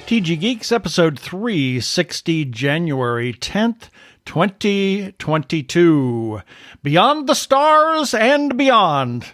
TG Geeks, episode 360, January 10th, 2022. Beyond the stars and beyond.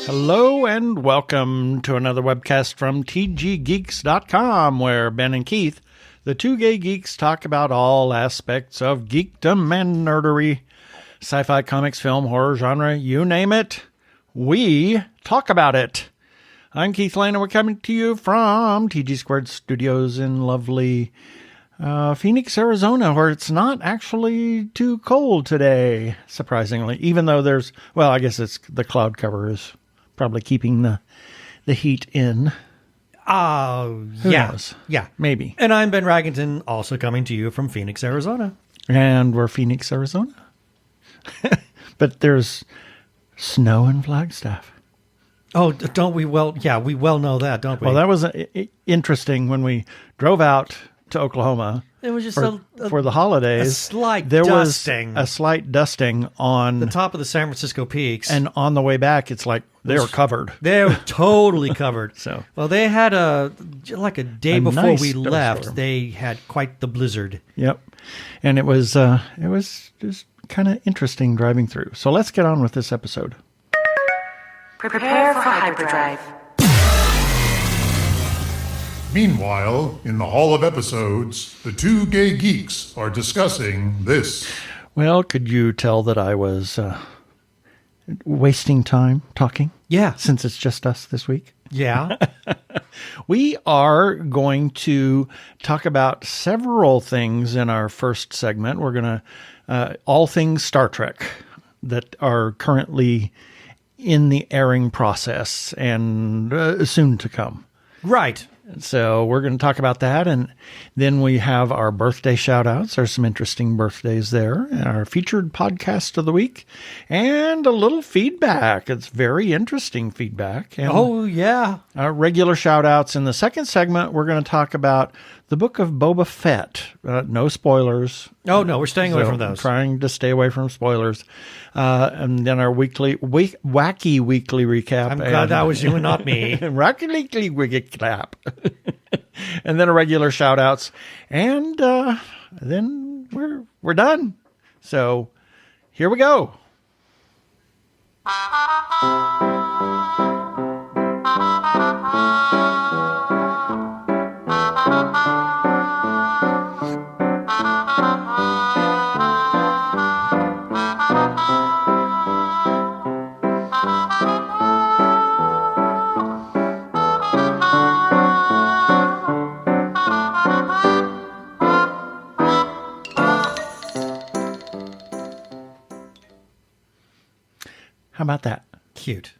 Hello and welcome to another webcast from tggeeks.com, where Ben and Keith, the two gay geeks, talk about all aspects of Geek-dom and Nerd-ery, sci-fi, comics, film, horror, genre, you name it, we talk about it. I'm Keith Lane, and we're coming to you from TG Squared Studios in lovely Phoenix, Arizona, where it's not actually too cold today, surprisingly, even though there's, well, I guess it's the cloud cover is probably keeping the heat in. Oh, Who yeah. knows? Yeah. Maybe. And I'm Ben Raggington, also coming to you from Phoenix, Arizona. And we're Phoenix, Arizona. But there's snow in Flagstaff. Oh, don't we? Well, yeah, we well know that, don't we? Well, that was interesting when we drove out to Oklahoma. It was just for the holidays. a slight there dusting. was a slight dusting on the top of the San Francisco peaks. And on the way back, it's like they were covered. They were totally covered. So, well, they had a day before nice we left. storm. They had quite the blizzard. Yep, and it was just kind of interesting driving through. So let's get on with this episode. Prepare for hyperdrive. Meanwhile, in the Hall of Episodes, the two gay geeks are discussing this. Well, could you tell that I was wasting time talking? Yeah. Since it's just us this week. Yeah. We are going to talk about several things in our first segment. We're going to, all things Star Trek that are currently in the airing process and soon to come. Right. So we're going to talk about that, and then we have our birthday shout-outs. There's some interesting birthdays there, and our featured podcast of the week, and a little feedback. It's very interesting feedback. And Oh, yeah. our regular shout-outs. In the second segment, we're going to talk about the book of Boba Fett. No spoilers. Oh, no, we're staying away from those. Trying to stay away from spoilers. And then our wacky weekly recap. I'm glad that was you and not me. Wacky weekly recap. And then a regular shout outs. And then we're done. So here we go. How about that? Cute.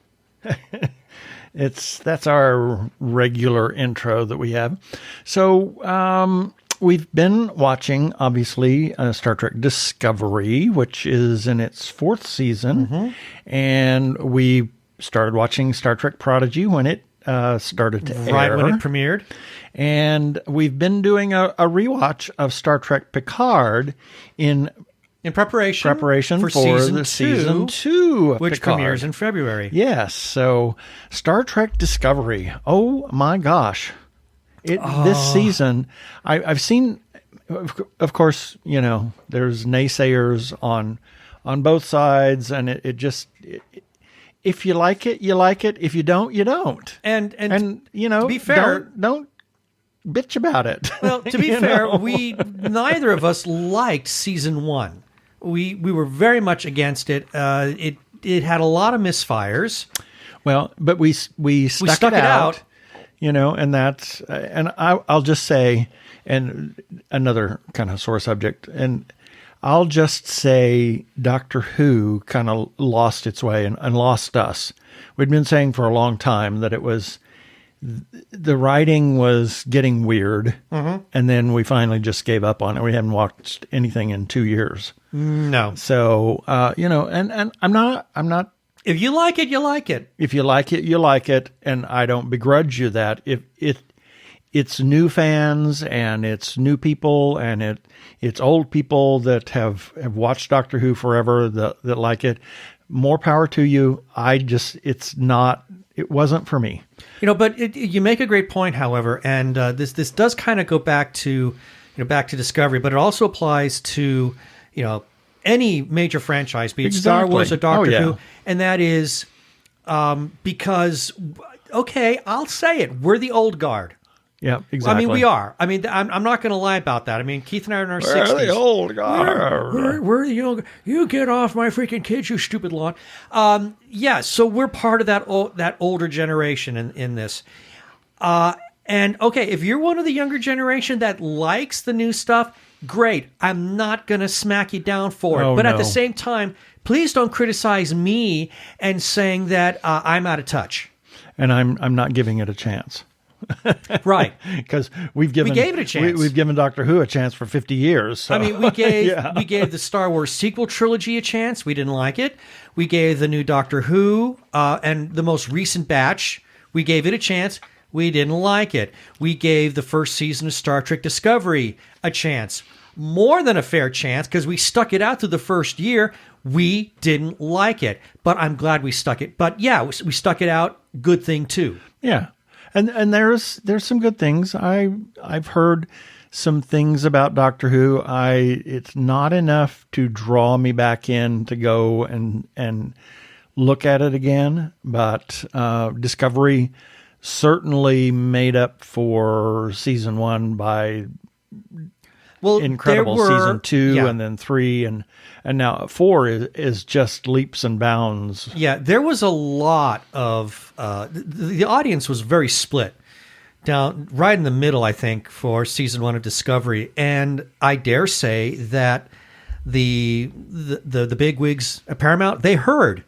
That's our regular intro that we have. So we've been watching, obviously, Star Trek Discovery, which is in its fourth season, and we started watching Star Trek Prodigy when it started to air. Right when it premiered. And we've been doing a rewatch of Star Trek Picard in preparation for season two, which Picard. premieres in February. Yes, so Star Trek Discovery. Oh my gosh, this season I've seen. Of course, you know there's naysayers on both sides, and it just. If you like it, you like it. If you don't, you don't. And you know, to be fair, don't bitch about it. Well, to be fair, neither of us liked season one. We were very much against it. It had a lot of misfires. Well, but we stuck it out. You know, and that's and I'll just say, and another kind of sore subject, and I'll just say Doctor Who kind of lost its way and lost us. We'd been saying for a long time that it was the writing was getting weird, and then we finally just gave up on it. We haven't watched anything in 2 years. No. So, and I'm not. If you like it, you like it. If you like it, you like it, and I don't begrudge you that. If it's new fans and it's new people and it's old people that have watched Doctor Who forever that like it, more power to you. It wasn't for me. But you make a great point, however, and this does kind of go back to Discovery, but it also applies to any major franchise, be it Star Wars or Doctor Who, and that is because I'll say it, we're the old guard. Yeah, exactly. I mean, we are. I mean, I'm not going to lie about that. I mean, Keith and I are in our 60s. We're the old guard. We're the young. You get off my freaking kids, you stupid lawn. So we're part of that older generation in this. And if you're one of the younger generation that likes the new stuff, great. I'm not going to smack you down for it. But at the same time, please don't criticize me and saying that I'm out of touch. And I'm not giving it a chance. Right, because we gave it a chance. We've given Doctor Who a chance for 50 years. So. I mean, we gave the Star Wars sequel trilogy a chance. We didn't like it. We gave the new Doctor Who and the most recent batch. We gave it a chance. We didn't like it. We gave the first season of Star Trek Discovery a chance, more than a fair chance, because we stuck it out through the first year. We didn't like it, but I'm glad we stuck it. But yeah, we stuck it out. Good thing too. Yeah. And there's some good things. I've heard some things about Doctor Who. It's not enough to draw me back in to go and look at it again. But Discovery certainly made up for season 1 by incredible season 2 and then 3 and now 4 is just leaps and bounds. Yeah, there was a lot of the audience was very split down right in the middle, I think, for season 1 of Discovery, and I dare say that the bigwigs at Paramount, they heard,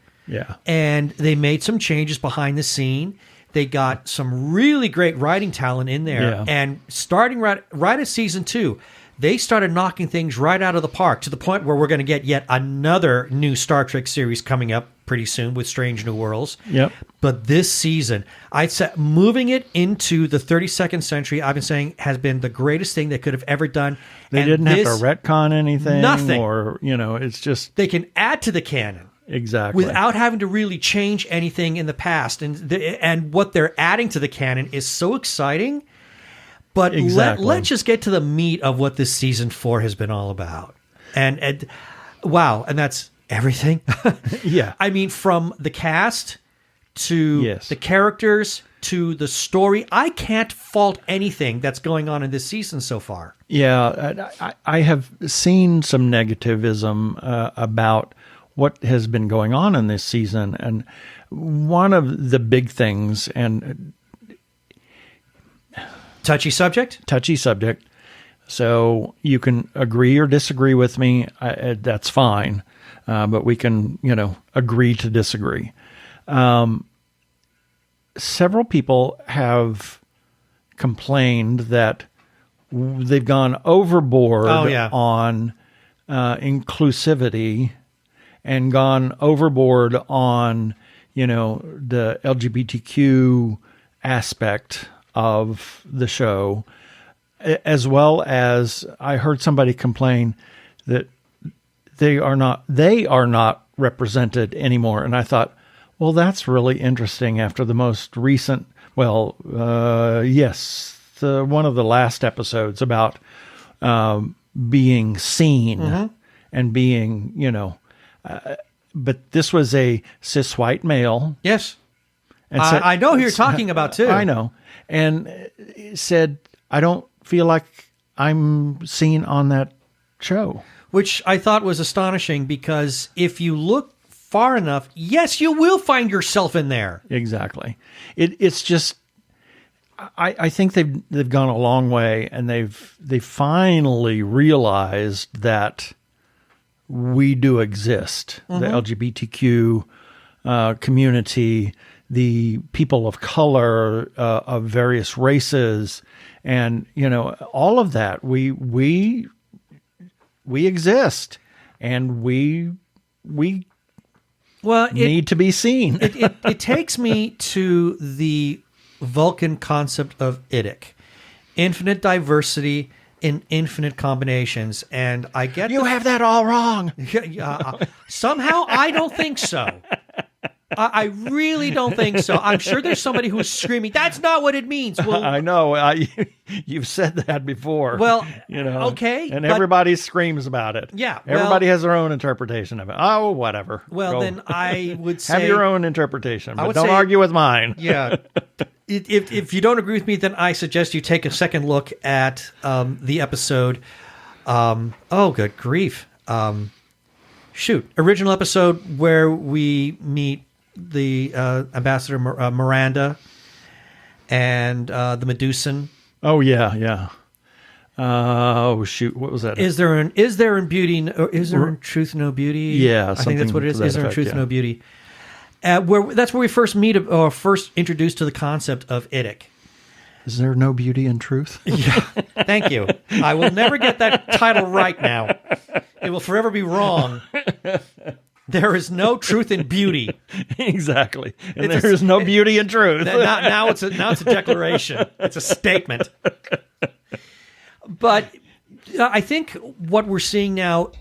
and they made some changes behind the scene. They got some really great writing talent in there, and starting right at season 2. They started knocking things right out of the park to the point where we're going to get yet another new Star Trek series coming up pretty soon with Strange New Worlds. Yep. But this season, I'd say moving it into the 32nd century, I've been saying, has been the greatest thing they could have ever done. They didn't have to retcon anything. Nothing. Or, it's just... They can add to the canon. Exactly. Without having to really change anything in the past. And what they're adding to the canon is so exciting. But let's just get to the meat of what this season 4 has been all about. And wow, and that's everything. Yeah. I mean, from the cast to the characters to the story, I can't fault anything that's going on in this season so far. Yeah, I have seen some negativism about what has been going on in this season. And one of the big things, and... Touchy subject? Touchy subject. So you can agree or disagree with me. That's fine. But we can, agree to disagree. Several people have complained that they've gone overboard on inclusivity and gone overboard on, the LGBTQ aspect of the show, as well as I heard somebody complain that they are not represented anymore. And I thought, well, that's really interesting after the most recent, one of the last episodes about being seen and being, but this was a cis white male. Yes. And I know who you're talking about too. I know. And said, I don't feel like I'm seen on that show. Which I thought was astonishing because if you look far enough, yes, you will find yourself in there. Exactly. It's just, I think they've gone a long way, and they finally realized that we do exist. The LGBTQ community the people of color, of various races, and all of that. We exist, and we need to be seen. It takes me to the Vulcan concept of idic, infinite diversity in infinite combinations, and I get you have that all wrong. Somehow I don't think so. I really don't think so. I'm sure there's somebody who's screaming, "That's not what it means." Well, I know. You've said that before. Well, okay, and everybody screams about it. Yeah, everybody has their own interpretation of it. Oh, whatever. Well, then I would say have your own interpretation, but don't say, argue with mine. Yeah. If you don't agree with me, then I suggest you take a second look at the episode. Oh, good grief! Original episode where we meet the Ambassador Miranda and the Medusan. Oh yeah. What was that? Is there in beauty? Or is there in truth no beauty? Yeah, I think that's what it is. Is there in truth no beauty? That's where we first meet or first introduced to the concept of idic. Is there no beauty in truth? Yeah. Thank you. I will never get that title right now. It will forever be wrong. There is no truth in beauty. Exactly. And there is no beauty in truth. Now it's a declaration. It's a statement. But I think what we're seeing now,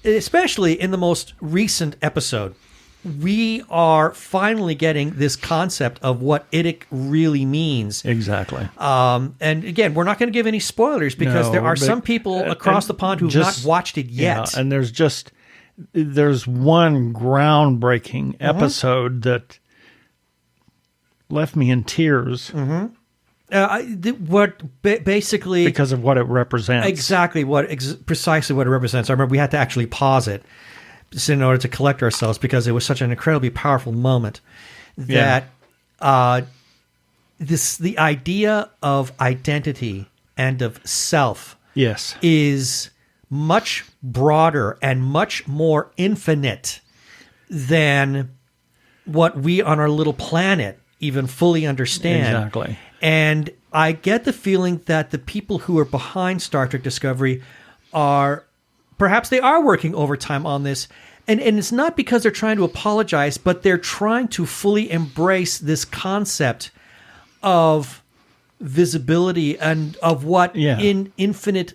especially in the most recent episode, we are finally getting this concept of what idic really means. Exactly. And again, we're not going to give any spoilers because there are some people across the pond who've not watched it yet. Yeah, and there's one groundbreaking episode that left me in tears. Basically because of what it represents. Exactly precisely what it represents. I remember we had to actually pause it in order to collect ourselves because it was such an incredibly powerful moment that the idea of identity and of self is much broader and much more infinite than what we on our little planet even fully understand. Exactly. And I get the feeling that the people who are behind Star Trek Discovery are perhaps they are working overtime on this. And it's not because they're trying to apologize, but they're trying to fully embrace this concept of visibility and of what in infinite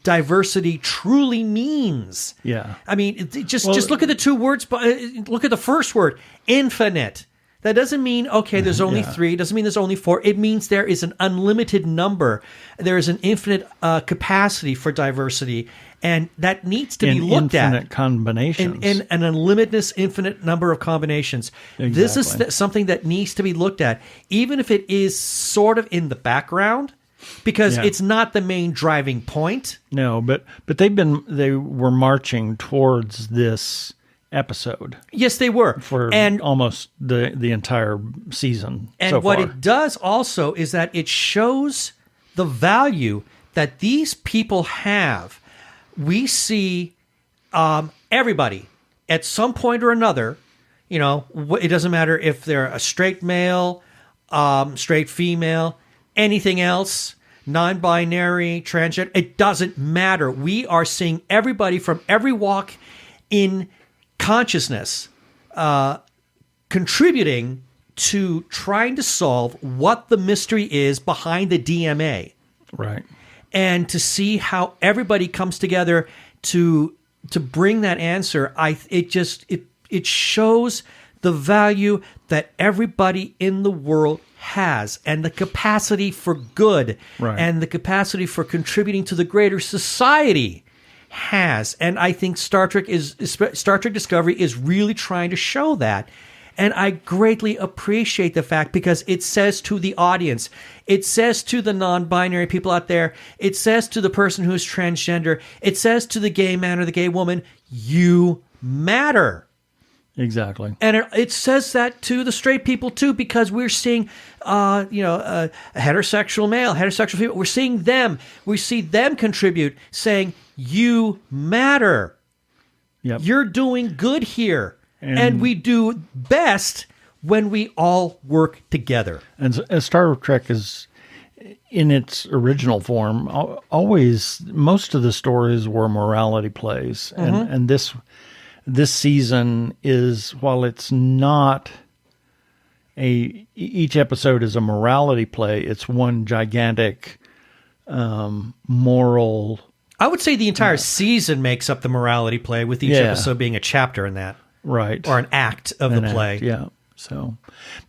diversity truly means. Yeah. I mean, just look at the two words, look at the first word, infinite. That doesn't mean, okay, there's only 3. It doesn't mean there's only 4. It means there is an unlimited number. There is an infinite capacity for diversity, and that needs to be looked at. Infinite combinations. In an unlimited, infinite number of combinations. Exactly. This is something that needs to be looked at, even if it is sort of in the background, because it's not the main driving point. No, but they were marching towards this episode. Yes, they were. For almost the entire season and so what far. it does also is that it shows the value that these people have. We see everybody at some point or another, it doesn't matter if they're a straight male, straight female, anything else, non-binary, transgender, it doesn't matter. We are seeing everybody from every walk in consciousness contributing to trying to solve what the mystery is behind the DMA. Right. And to see how everybody comes together to bring that answer, it shows the value that everybody in the world has and the capacity for good and the capacity for contributing to the greater society has. And I think Star Trek Discovery is really trying to show that. And I greatly appreciate the fact because it says to the audience, it says to the non-binary people out there, it says to the person who's transgender, it says to the gay man or the gay woman, you matter. Exactly. And it says that to the straight people too, because we're seeing, a heterosexual male, heterosexual female. We're seeing them. We see them contribute, saying, "You matter. Yep. You're doing good here." And we do best when we all work together. And Star Trek is, in its original form, always, most of the stories were morality plays. And this season is, while it's not each episode is a morality play, it's one gigantic moral. I would say the entire season makes up the morality play, with each episode being a chapter in that. Right. Or an act of the play. Yeah. So,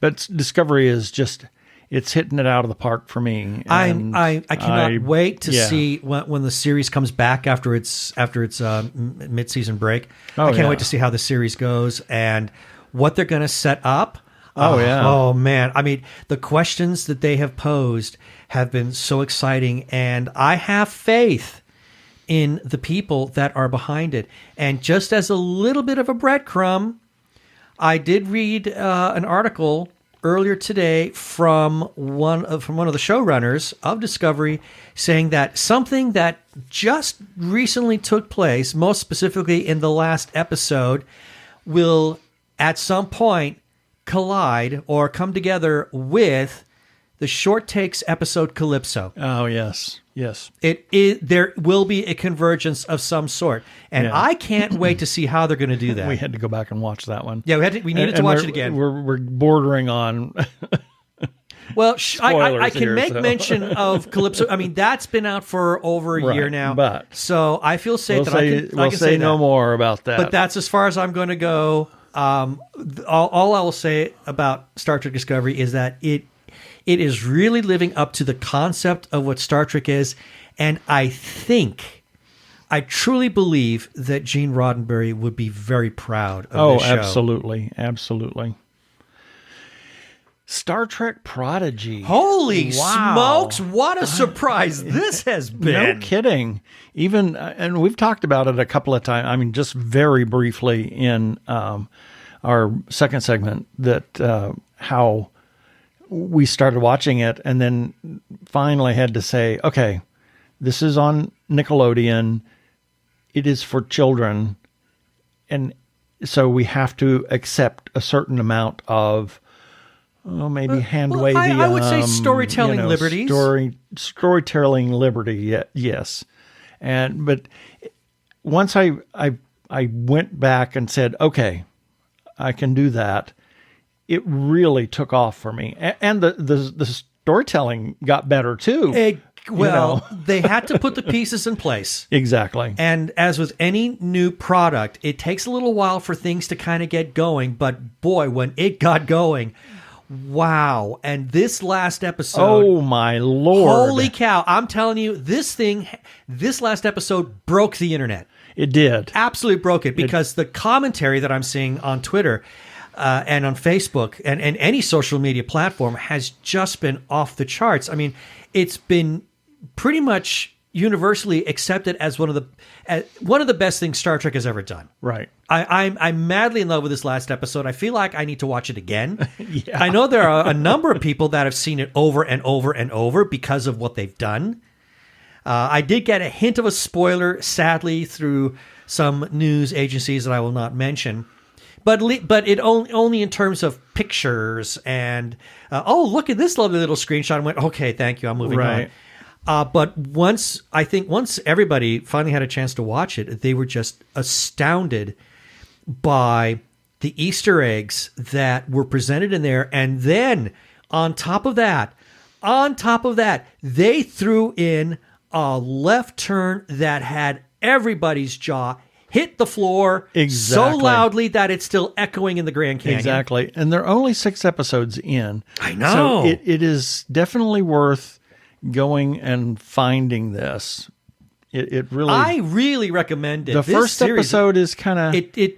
but Discovery is just, it's hitting it out of the park for me. I cannot wait to see when the series comes back after its mid-season break. I can't wait to see how the series goes and what they're going to set up. Oh man. I mean, the questions that they have posed have been so exciting, and I have faith in the people that are behind it. And just as a little bit of a breadcrumb, I did read an article earlier today from one of the showrunners of Discovery, saying that something that just recently took place, most specifically in the last episode, will at some point collide or come together with the Short Takes episode Calypso. Oh, yes. Yes. There will be a convergence of some sort. And I can't wait to see how they're going to do that. We had to go back and watch that one. Yeah, we needed to watch it again. We're bordering on... Well, I can here, make mention of Calypso. I mean, that's been out for over a year now. But so I feel safe I can say no more about that. But that's as far as I'm going to go. All I will say about Star Trek Discovery is that it is really living up to the concept of what Star Trek is. And I truly believe that Gene Roddenberry would be very proud of this show. Absolutely. Absolutely. Star Trek Prodigy. Holy smokes, what a surprise this has been. No kidding. Even, and we've talked about it a couple of times, I mean, just very briefly in our second segment, that how we started watching it and then finally had to say, okay, this is on Nickelodeon. It is for children. And so we have to accept a certain amount of maybe hand-wavy. I would say storytelling liberties. Storytelling liberty, yes. But once I went back and said, okay, I can do that, it really took off for me. And the storytelling got better too. They had to put the pieces in place. Exactly. And as with any new product, it takes a little while for things to kind of get going. But boy, when it got going... Wow. And this last episode... Oh, my Lord. Holy cow. I'm telling you, this last episode broke the internet. It did. Absolutely broke it, because the commentary that I'm seeing on Twitter and on Facebook and any social media platform has just been off the charts. I mean, it's been pretty much universally accepted as one of the best things Star Trek has ever done. Right. I'm madly in love with this last episode. I feel like I need to watch it again. I know there are a number of people that have seen it over and over and over because of what they've done. I did get a hint of a spoiler, sadly, through some news agencies that I will not mention. But it only in terms of pictures and, look at this lovely little screenshot. I went, okay, thank you, I'm moving on. But once everybody finally had a chance to watch it, they were just astounded by the Easter eggs that were presented in there. And then on top of that, they threw in a left turn that had everybody's jaw hit the floor so loudly that it's still echoing in the Grand Canyon. Exactly. And they're only 6 episodes in. I know. So it is definitely worth going and finding this. It really... I really recommend it. The first episode is kind of... You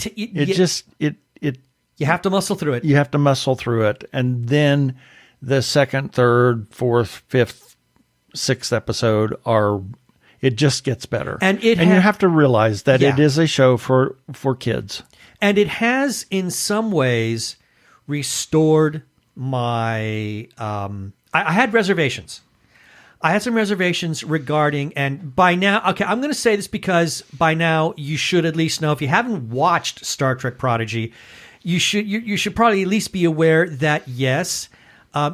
have to muscle through it. You have to muscle through it. And then the second, third, fourth, fifth, sixth episode it just gets better. And you have to realize that it is a show for kids. And it has, in some ways, restored my... I had reservations. I had some reservations regarding, and by now, okay, I'm going to say this because by now you should at least know, if you haven't watched Star Trek Prodigy, you should probably at least be aware that, yes,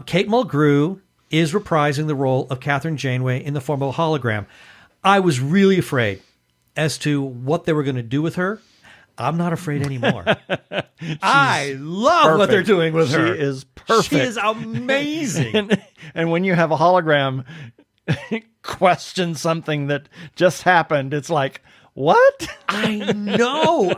Kate Mulgrew is reprising the role of Catherine Janeway in the form of a hologram. I was really afraid as to what they were going to do with her. I'm not afraid anymore. I love what they're doing with her. She is perfect. She is amazing. And when you have a hologram question something that just happened, it's like, what? I know.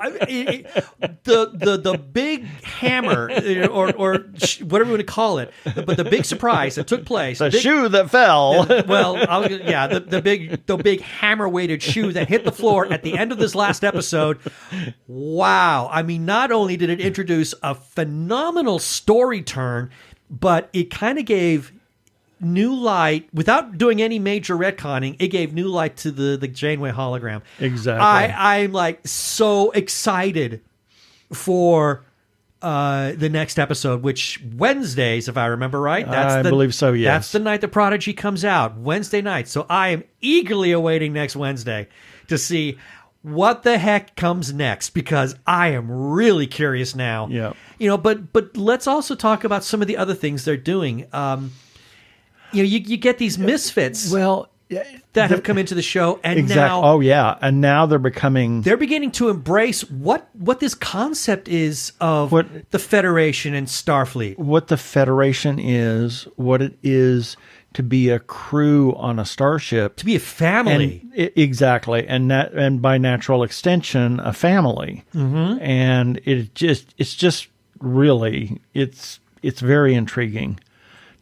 The big hammer, or whatever you want to call it, but the big surprise that took place. The shoe that fell. The big hammer-weighted shoe that hit the floor at the end of this last episode. Wow. I mean, not only did it introduce a phenomenal story turn, but it kind of gave new light, without doing any major retconning, it gave new light to the Janeway hologram. Exactly. I'm like so excited for the next episode, which Wednesdays, if I remember right. I believe so, yes. That's the night the Prodigy comes out, Wednesday night. So I am eagerly awaiting next Wednesday to see what the heck comes next, because I am really curious now. Yeah. But let's also talk about some of the other things they're doing. You get these misfits that have come into the show, and now and now they're beginning to embrace what this concept is of the Federation and Starfleet. What the Federation is, what it is to be a crew on a starship, to be a family, exactly, and by natural extension, a family. Mm-hmm. And it's very intriguing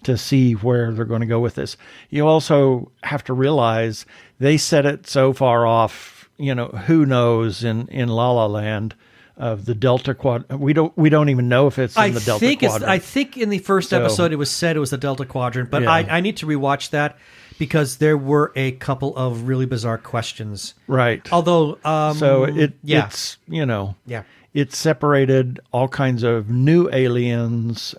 to see where they're going to go with this. You also have to realize they set it so far off, who knows in La La Land of the Delta Quadrant. We don't even know if it's in the Delta Quadrant. I think in the first episode it was said it was the Delta Quadrant, but I need to rewatch that because there were a couple of really bizarre questions. Right. Although it's it's separated all kinds of new aliens,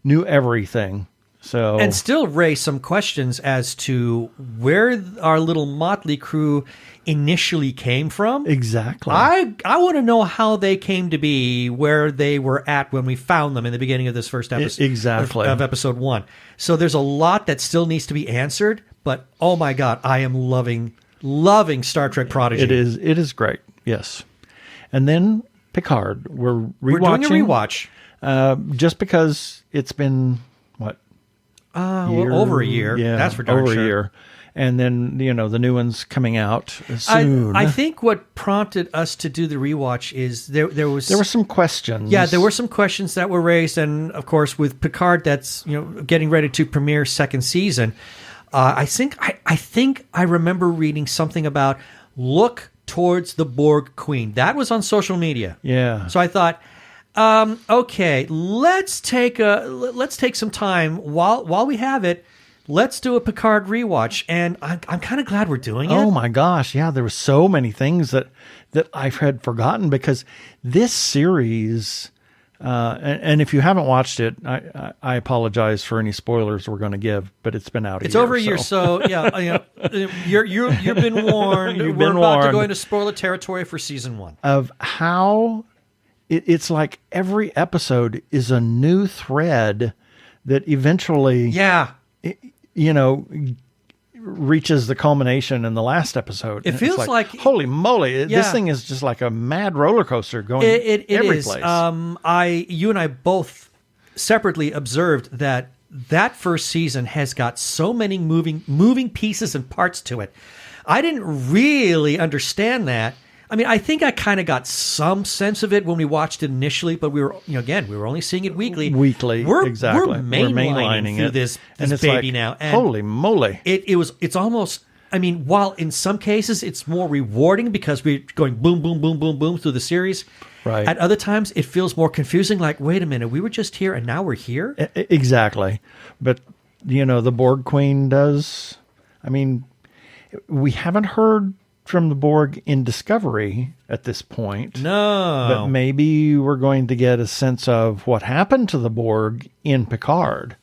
new everything. And still raise some questions as to where our little motley crew initially came from. Exactly. I want to know how they came to be where they were at when we found them in the beginning of this first episode. Exactly. Of episode 1. So there's a lot that still needs to be answered, but oh my God, I am loving Star Trek Prodigy. It is great. Yes. And then Picard. We're doing a rewatch. Just because it's been, over a year. Yeah, that's for darn over sure. a year. And then, the new one's coming out soon. I think what prompted us to do the rewatch is there were some questions. Yeah, there were some questions that were raised. And, of course, with Picard that's getting ready to premiere second season, I think I remember reading something about look towards the Borg Queen. That was on social media. Yeah. So I thought, okay, let's take some time while we have it. Let's do a Picard rewatch, and I'm kind of glad we're doing it. Oh my gosh, yeah, there were so many things that I had forgotten because this series, and if you haven't watched it, I apologize for any spoilers we're going to give, but it's been out. It's over a year, so yeah, you've been warned. We're about to go into spoiler territory for season 1 of how. It's like every episode is a new thread that eventually, reaches the culmination in the last episode. It feels like holy moly, this thing is just like a mad roller coaster going every place. You and I both separately observed that first season has got so many moving pieces and parts to it. I didn't really understand that. I mean, I think I kind of got some sense of it when we watched it initially, but we were, we were only seeing it weekly. Exactly. We're mainlining through this baby now. And holy moly! It's almost. I mean, while in some cases it's more rewarding because we're going boom, boom, boom, boom, boom through the series. Right. At other times, it feels more confusing. Like, wait a minute, we were just here and now we're here. Exactly. But the Borg Queen does. I mean, we haven't heard from the Borg in Discovery at this point. No. But maybe we're going to get a sense of what happened to the Borg in Picard.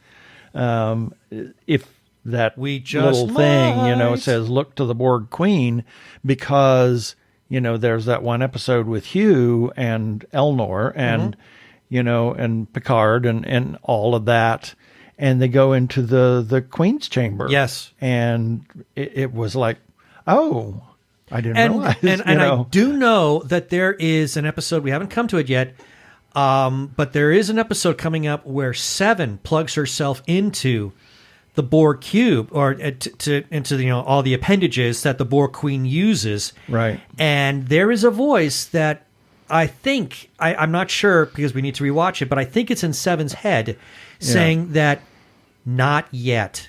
If that little thing, it says, look to the Borg Queen, because there's that one episode with Hugh and Elnor and, and Picard and all of that. And they go into the Queen's chamber. Yes. And it was like, oh, I didn't realize. And I do know that there is an episode, we haven't come to it yet, but there is an episode coming up where Seven plugs herself into the Borg cube or into all the appendages that the Borg Queen uses. Right. And there is a voice that I think, I'm not sure because we need to rewatch it, but I think it's in Seven's head saying that not yet.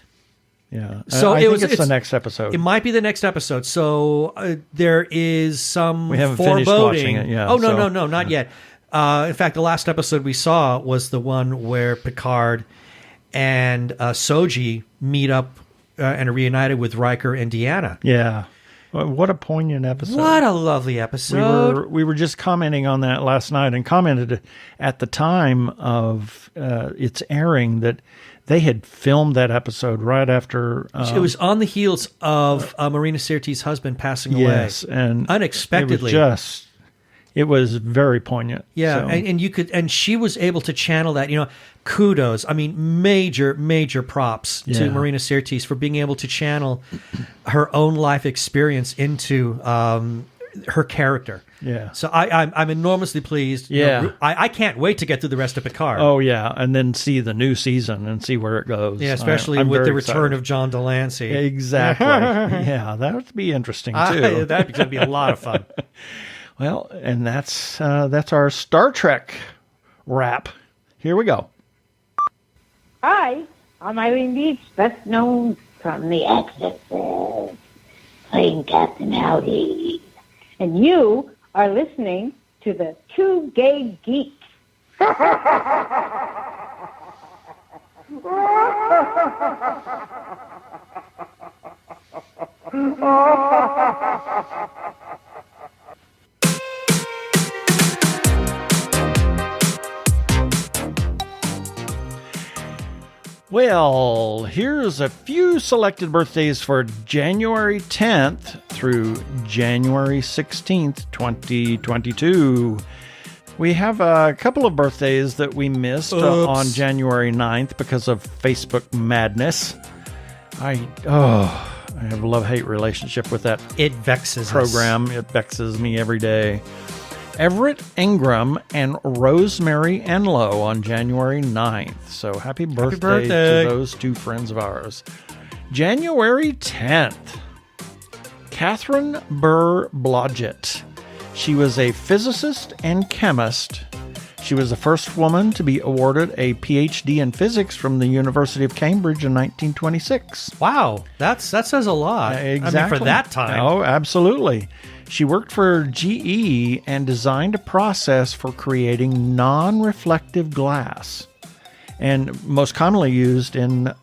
Yeah. So I think it's the next episode. It might be the next episode. So there is some we haven't foreboding. finished watching it. Yeah. Oh, no, not yet. In fact, the last episode we saw was the one where Picard and Soji meet up and are reunited with Riker and Deanna. Yeah. What a poignant episode. What a lovely episode. We were just commenting on that last night and commented at the time of its airing that they had filmed that episode right after... it was on the heels of Marina Sirtis's husband passing away. Yes, and unexpectedly. It was very poignant. Yeah, so. and you could, and she was able to channel that. Kudos. I mean, major props to Marina Sirtis for being able to channel her own life experience into her character. Yeah. So I'm enormously pleased. Yeah. I can't wait to get through the rest of Picard. Oh yeah, and then see the new season and see where it goes. Yeah, especially with the return of John Delancey. Exactly. Yeah, that would be interesting too. That'd going to be a lot of fun. Well, and that's our Star Trek wrap. Here we go. Hi, I'm Eileen Beach, best known from The Exorcist, playing Captain Howdy. And you are listening to the Two Gay Geeks. Well, here's a few selected birthdays for January 10th through January 16th, 2022. We have a couple of birthdays that we missed on January 9th because of Facebook madness. I have a love-hate relationship with that It vexes program. us. It vexes me every day. Everett Ingram and Rosemary Enlow on January 9th. So happy birthday to those two friends of ours. January 10th, Catherine Burr Blodgett. She was a physicist and chemist. She was the first woman to be awarded a PhD in physics from the University of Cambridge in 1926. Wow, that says a lot. Exactly. I mean, for that time. Oh, absolutely. She worked for GE and designed a process for creating non-reflective glass, and most commonly used in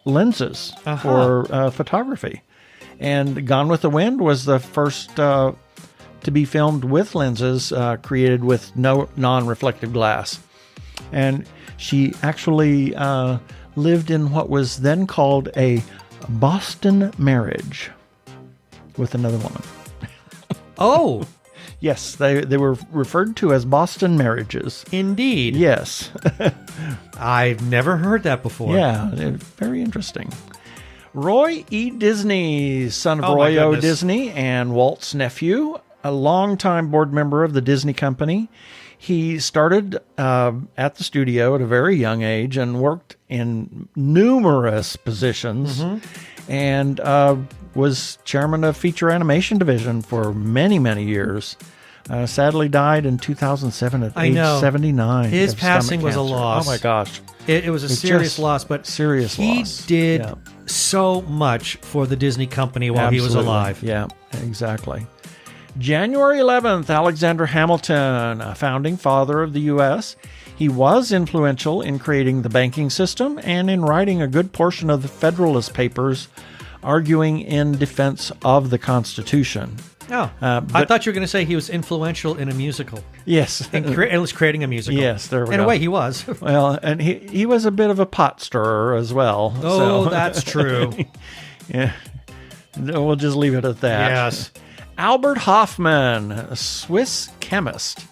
lenses for photography. And Gone with the Wind was the first to be filmed with lenses created with no non-reflective glass. And she actually lived in what was then called a Boston marriage with another woman. Oh, yes, they were referred to as Boston marriages. Indeed. Yes. I've never heard that before. Yeah, very interesting. Roy E. Disney, son of Oh, Roy my O. goodness. Disney and Walt's nephew, a longtime board member of the Disney Company. He started at the studio at a very young age and worked in numerous positions and was chairman of feature animation division for many, many years. Sadly died in 2007 at age 79. His of passing stomach was a cancer. loss. Oh my gosh. It was a It's serious just loss, but serious he loss. did Yeah. so much for the Disney company while he was Absolutely. alive. Yeah, exactly. January 11th, Alexander Hamilton, a founding father of the U.S. He was influential in creating the banking system and in writing a good portion of the Federalist Papers, arguing in defense of the Constitution. Oh, I thought you were going to say he was influential in a musical. Yes. And was creating a musical. Yes, there we In go. a way, he was. Well, and he was a bit of a pot stirrer as well. Oh, so. that's true. Yeah. We'll just leave it at that. Yes. Albert Hofmann, a Swiss chemist.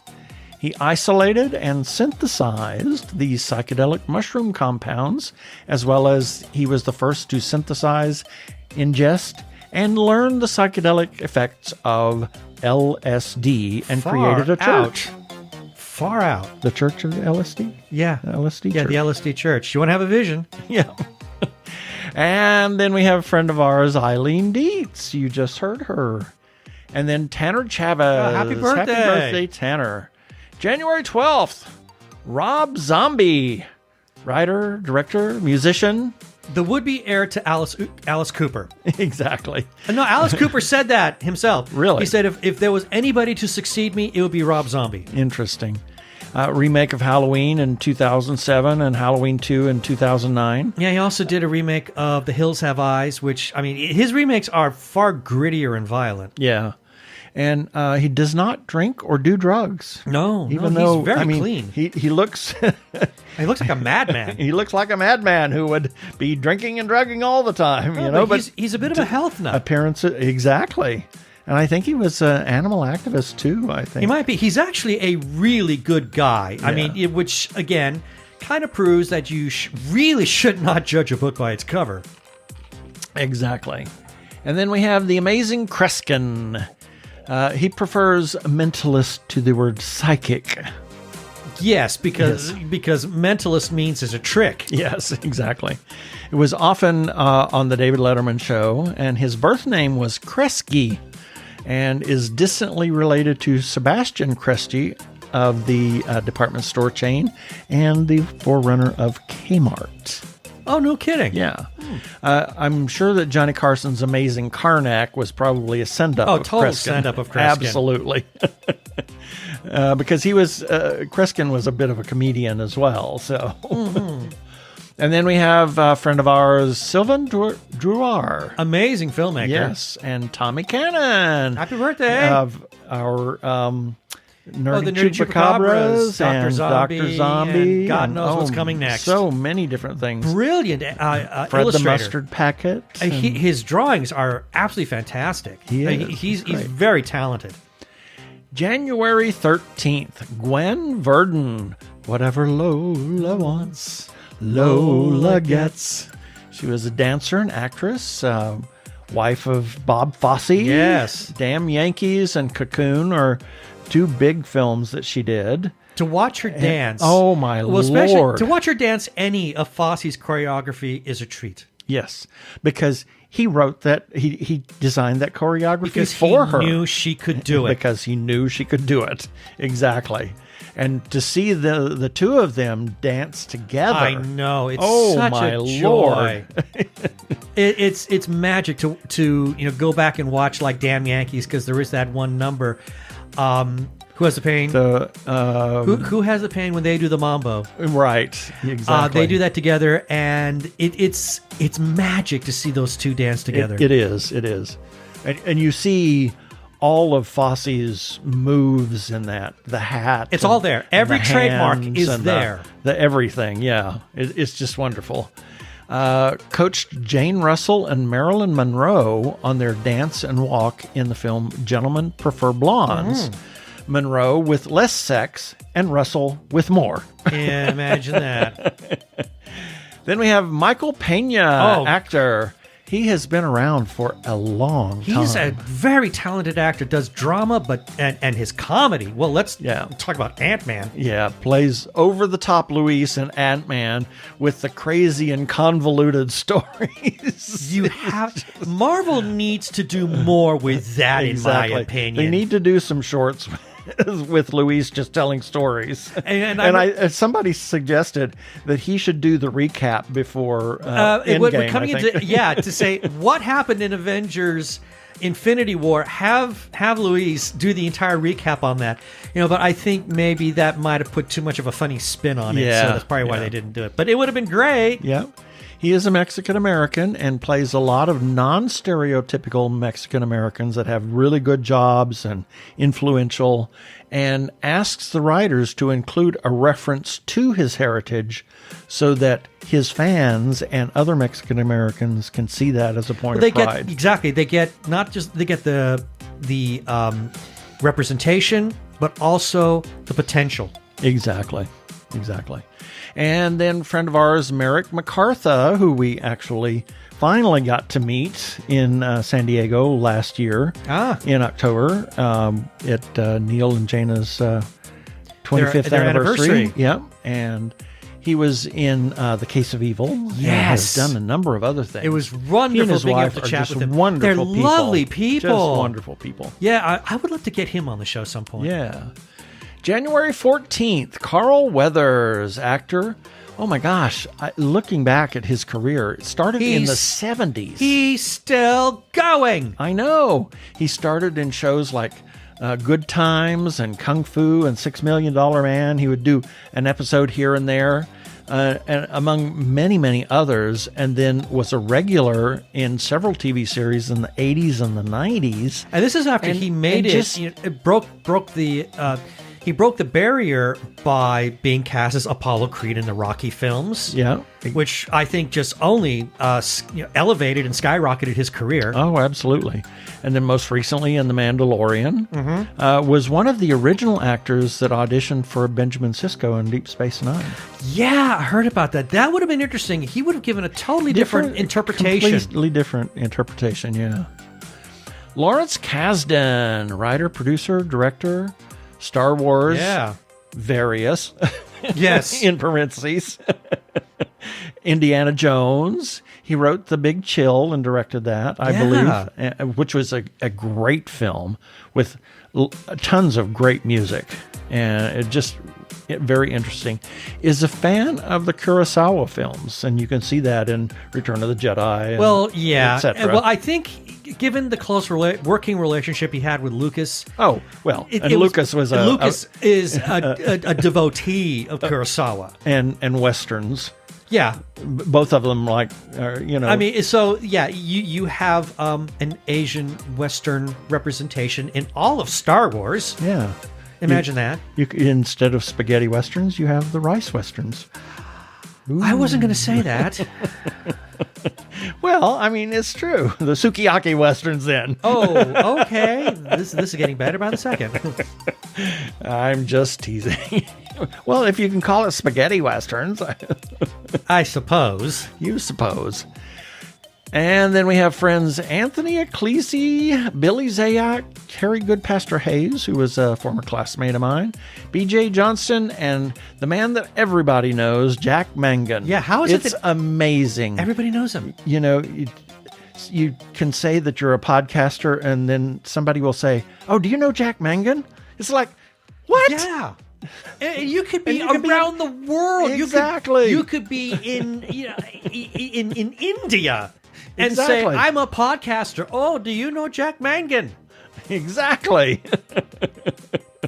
He isolated and synthesized these psychedelic mushroom compounds, as well as he was the first to synthesize, ingest, and learn the psychedelic effects of LSD and created a church. Far out. The Church of the LSD? Yeah. The LSD Yeah, Church. the LSD Church. You want to have a vision? Yeah. And then we have a friend of ours, Eileen Dietz. You just heard her. And then Tanner Chavez. Oh, happy birthday. Happy birthday, Tanner. January 12th, Rob Zombie. Writer, director, musician. The would-be heir to Alice Cooper. Exactly. No, Alice Cooper said that himself. Really? He said, if there was anybody to succeed me, it would be Rob Zombie. Interesting. Remake of Halloween in 2007 and Halloween 2 in 2009. Yeah, he also did a remake of The Hills Have Eyes, which, I mean, his remakes are far grittier and violent. Yeah. And he does not drink or do drugs. No, Even no, though, he's very I mean, clean. He looks... He looks like a madman. He looks like a madman who would be drinking and drugging all the time, you know. But he's a bit of a health nut. Appearance, exactly. And I think he was an animal activist too, I think. He might be. He's actually a really good guy. I mean, which, again, kind of proves that you really should not judge a book by its cover. Exactly. And then we have the amazing Kreskin. He prefers mentalist to the word psychic. Yes, because mentalist means it's a trick. Yes, exactly. It was often on the David Letterman show, and his birth name was Kresge, and is distantly related to Sebastian Kresge of the department store chain and the forerunner of Kmart. Oh, no kidding. Yeah. I'm sure that Johnny Carson's Amazing Karnak was probably a send-up of Kreskin. Total send-up of Kreskin. Absolutely. Because he was, Kreskin was a bit of a comedian as well, so. Mm-hmm. And then we have a friend of ours, Sylvain Drouard. Amazing filmmaker. Yes, and Tommy Cannon. Happy birthday. Of our Nerdy Nerdy Chupacabras Dr. and Zombie, Dr. Zombie. and God knows what's oh, coming next. So many different things. Brilliant Fred illustrator. the Mustard Packet. His drawings are absolutely fantastic. He's very talented. January 13th, Gwen Verdon. Whatever Lola wants, Lola gets. She was a dancer and actress, wife of Bob Fosse. Yes. Damn Yankees and Cocoon are two big films that she did. To watch her dance. Oh, my especially Lord. to watch her dance any of Fosse's choreography is a treat. Yes, because he wrote that, he designed that choreography Because for he her. knew she could do it. Because he knew she could do it. Exactly. And to see the two of them dance together. I know. It's such my a joy. Lord. It's magic to go back and watch like Damn Yankees, because there is that one number. Who has the pain? Who has the pain when they do the mambo? Right. Exactly. They do that together, and it's magic to see those two dance together. It is. And you see all of Fosse's moves in that. The hat. It's all there. Every trademark is there. The everything, yeah. It's just wonderful. Coached Jane Russell and Marilyn Monroe on their dance and walk in the film Gentlemen Prefer Blondes. Monroe with less sex and Russell with more. Yeah, imagine that. Then we have Michael Pena, actor. He has been around for a long time. He's a very talented actor, does drama, and his comedy. Well, let's talk about Ant-Man. Yeah, plays over-the-top Luis in Ant-Man with the crazy and convoluted stories. Marvel needs to do more with that, exactly. in my opinion. They need to do some shorts with Luis just telling stories. And somebody suggested that he should do the recap before Endgame. Coming into to say what happened in Avengers Infinity War. Have Luis do the entire recap on that. But I think maybe that might have put too much of a funny spin on it. So that's probably why they didn't do it. But it would have been great. Yeah. He is a Mexican-American and plays a lot of non-stereotypical Mexican-Americans that have really good jobs and influential, and asks the writers to include a reference to his heritage so that his fans and other Mexican-Americans can see that as a point of pride. They get the representation, but also the potential. Exactly. And then friend of ours, Merrick Mcarthur, who we actually finally got to meet in San Diego last year in October at Neil and Jana's 25th their anniversary. Yep. And he was in The Case of Evil. Yes. And has done a number of other things. It was wonderful being able to chat with him. Wonderful They're people. lovely people. Just wonderful people. Yeah, I would love to get him on the show some point. Yeah. January 14th, Carl Weathers, actor. Oh my gosh, looking back at his career, it started in the 70s. He's still going. I know. He started in shows like Good Times and Kung Fu and $6 Million Man. He would do an episode here and there, and among many, many others, and then was a regular in several TV series in the 80s and the 90s. And this is after he made it. It broke the... He broke the barrier by being cast as Apollo Creed in the Rocky films. Yeah. Which I think just only elevated and skyrocketed his career. Oh, absolutely. And then most recently in The Mandalorian, was one of the original actors that auditioned for Benjamin Sisko in Deep Space Nine. Yeah, I heard about that. That would have been interesting. He would have given a totally different interpretation. Completely different interpretation, yeah. Lawrence Kasdan, writer, producer, director, Star Wars, various, yes, in parentheses, Indiana Jones. He wrote The Big Chill and directed that, I believe, which was a great film with tons of great music, and very interesting. Is a fan of the Kurosawa films, and you can see that in Return of the Jedi. And, well, I think given the close working relationship he had with Lucas. Oh, well, Lucas is a devotee of Kurosawa and westerns. Yeah, both of them, I mean, so you have an Asian Western representation in all of Star Wars. Yeah, imagine that. Instead of spaghetti westerns, you have the rice westerns. Ooh. I wasn't going to say that. Well, I mean, it's true. The sukiyaki westerns, then. Oh, okay. This is getting better by the second. I'm just teasing. Well, if you can call it spaghetti westerns. I suppose. You suppose. And then we have friends Anthony Ecclesi, Billy Zayak, Harry Goodpaster Hayes, who was a former classmate of mine, B.J. Johnston, and the man that everybody knows, Jack Mangan. Yeah, how is it's amazing. Everybody knows him. You know, you can say that you're a podcaster, and then somebody will say, "Oh, do you know Jack Mangan?" It's like, what? Yeah. And you could be around the world. Exactly. You could be in India. And say, I'm a podcaster. Oh, do you know Jack Mangan? Exactly.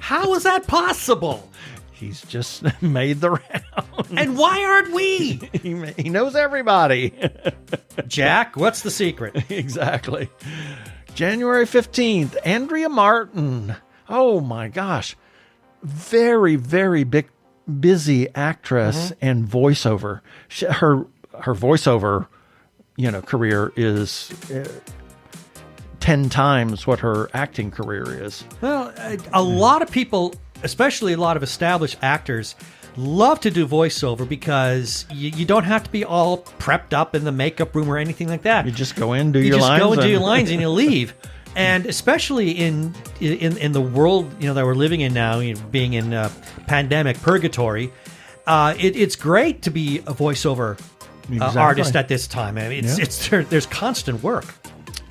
How is that possible? He's just made the round. And why aren't we? He knows everybody. Jack, what's the secret? Exactly. January 15th, Andrea Martin. Oh, my gosh. Very, very busy actress and voiceover. Her voiceover career is 10 times what her acting career is. Well, a lot of people, especially a lot of established actors, love to do voiceover because you don't have to be all prepped up in the makeup room or anything like that. You just go in, do your lines, and you leave. And especially in the world that we're living in now, being in pandemic purgatory, it's great to be a voiceover artist at this time. I mean, there's constant work.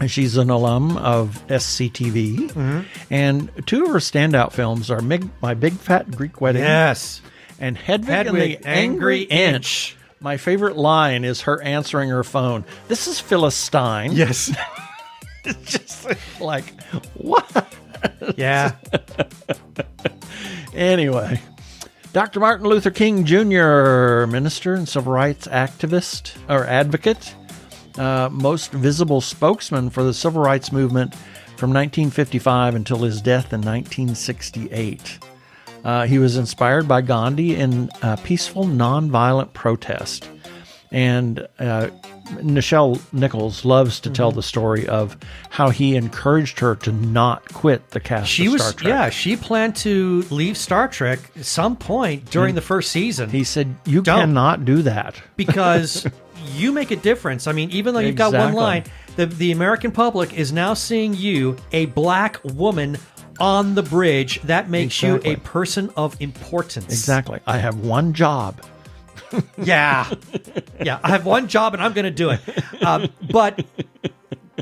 And she's an alum of SCTV, and two of her standout films are My Big Fat Greek Wedding, and Hedwig and the Angry Inch. My favorite line is her answering her phone. This is Phyllis Stein. Yes. It's just like, what? Yeah. Anyway. Dr. Martin Luther King Jr., minister and civil rights activist or advocate, most visible spokesman for the civil rights movement from 1955 until his death in 1968. He was inspired by Gandhi in peaceful, nonviolent protest. And Nichelle Nichols loves to tell the story of how he encouraged her to not quit the cast of Star Trek. Yeah, she planned to leave Star Trek at some point during the first season. He said, you cannot do that. Because you make a difference. I mean, even though you've got one line, the American public is now seeing you, a black woman, on the bridge. That makes you a person of importance. Exactly. I have one job. Yeah, I have one job and I'm going to do it. But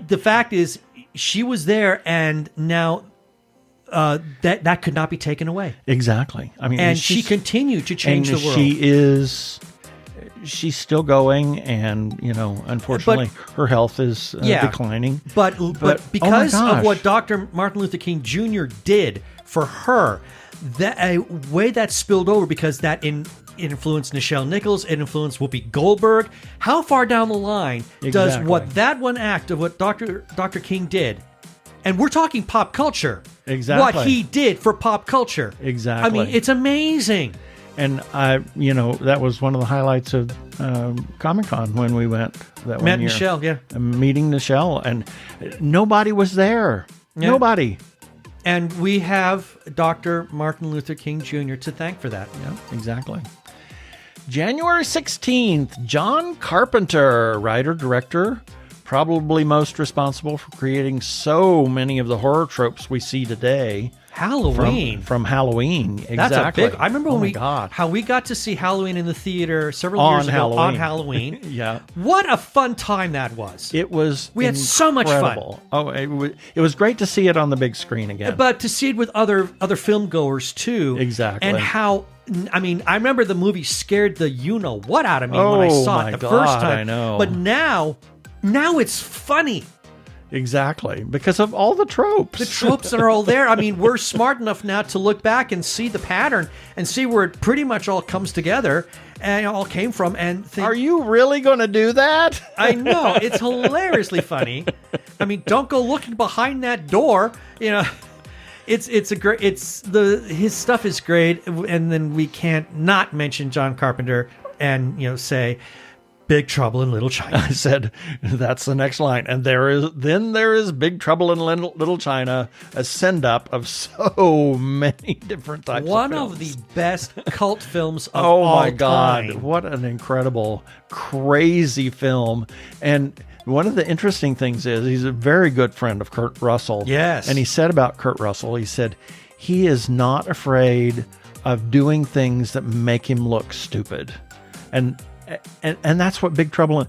the fact is, she was there, and now that could not be taken away. Exactly. I mean, and she continued to change the world. She's still going, and unfortunately, her health is declining. But because of what Dr. Martin Luther King Jr. did for her, a way that spilled over, because that influenced Nichelle Nichols, it influenced Whoopi Goldberg. How far down the line does what that one act of what Dr. King did, and we're talking pop culture, what he did for pop culture. Exactly. I mean, it's amazing. And that was one of the highlights of Comic-Con when we went that Met one year. Nichelle, yeah. Meeting Nichelle, and nobody was there. Yeah. Nobody. And we have Dr. Martin Luther King Jr. to thank for that. Yeah, exactly. January 16th, John Carpenter, writer, director, probably most responsible for creating so many of the horror tropes we see today. Halloween. From Halloween, exactly. That's a big... I remember how we got to see Halloween in the theater several years ago on Halloween. Yeah. What a fun time that was. It was We had so much fun. Oh, it was great to see it on the big screen again. But to see it with other film goers too. Exactly. And how... I mean, I remember the movie scared the you-know-what out of me when I saw it the first time. I know. But now it's funny. Exactly, because of all the tropes. The tropes that are all there. I mean, we're smart enough now to look back and see the pattern and see where it pretty much all comes together and it all came from. And think, are you really going to do that? I know. It's hilariously funny. I mean, don't go looking behind that door. His stuff is great, and then we can't not mention John Carpenter and say Big Trouble in Little China. I said that's the next line, and there is Big Trouble in Little China, a send up of so many different types. One of films. of the best cult films of all time. Oh my God! What an incredible, crazy film! And one of the interesting things is he's a very good friend of Kurt Russell. Yes. And he said about Kurt Russell, he said, he is not afraid of doing things that make him look stupid. And that's what Big Trouble in...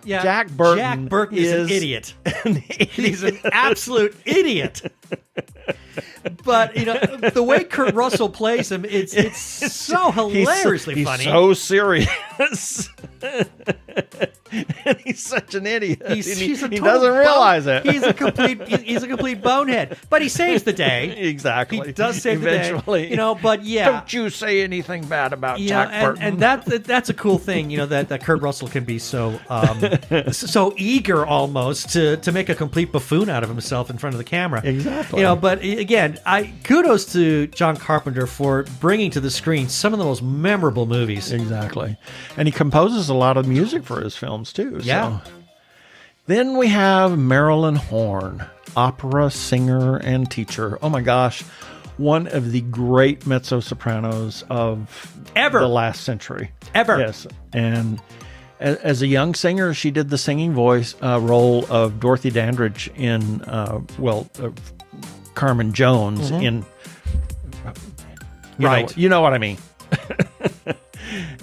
Yeah, Jack Burton is an idiot. He's an absolute idiot. But the way Kurt Russell plays him, it's so hilariously funny. He's so serious. And he's such an idiot. He doesn't realize it. He's a complete bonehead. But he saves the day. Exactly. He does save Eventually. the day. But yeah. Don't you say anything bad about Jack Burton. And that's a cool thing, that Kurt Russell can be so so eager almost to make a complete buffoon out of himself in front of the camera. Exactly. But again, kudos to John Carpenter for bringing to the screen some of the most memorable movies. Exactly. And he composes a lot of music for his films too. Yeah. So. Then we have Marilyn Horne, opera singer and teacher. Oh my gosh. One of the great mezzo-sopranos of the last century. Ever. Yes. And as a young singer, she did the singing voice role of Dorothy Dandridge in, Carmen Jones in... You know what I mean.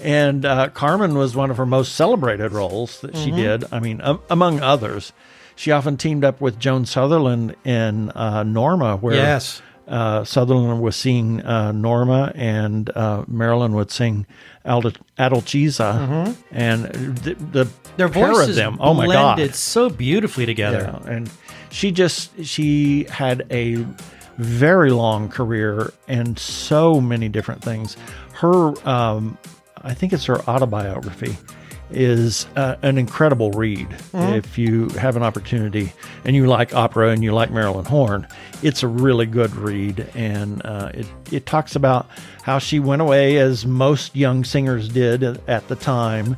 And Carmen was one of her most celebrated roles that she did. I mean, among others. She often teamed up with Joan Sutherland in Norma, where Sutherland was singing Norma and Marilyn would sing Adolchiza. And their voices blended so beautifully together. Yeah, and she had a very long career and so many different things. Her, I think it's her autobiography, is an incredible read. If you have an opportunity and you like opera and you like Marilyn Horne, it's a really good read. And it talks about how she went away, as most young singers did at the time,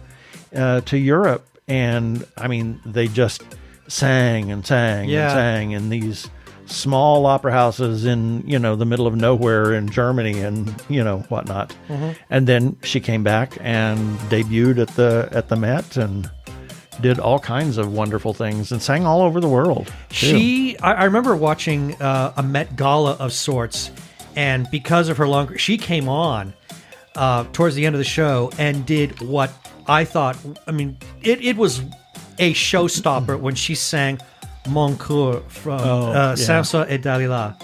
to Europe. And I mean, they just sang and sang and sang in these small opera houses in, the middle of nowhere in Germany and, whatnot. And then she came back and debuted at the Met and did all kinds of wonderful things and sang all over the world. I remember watching a Met Gala of sorts, and because of her she came on towards the end of the show and did what I thought, it was a showstopper when she sang Mon Coeur from Samson et Dalila.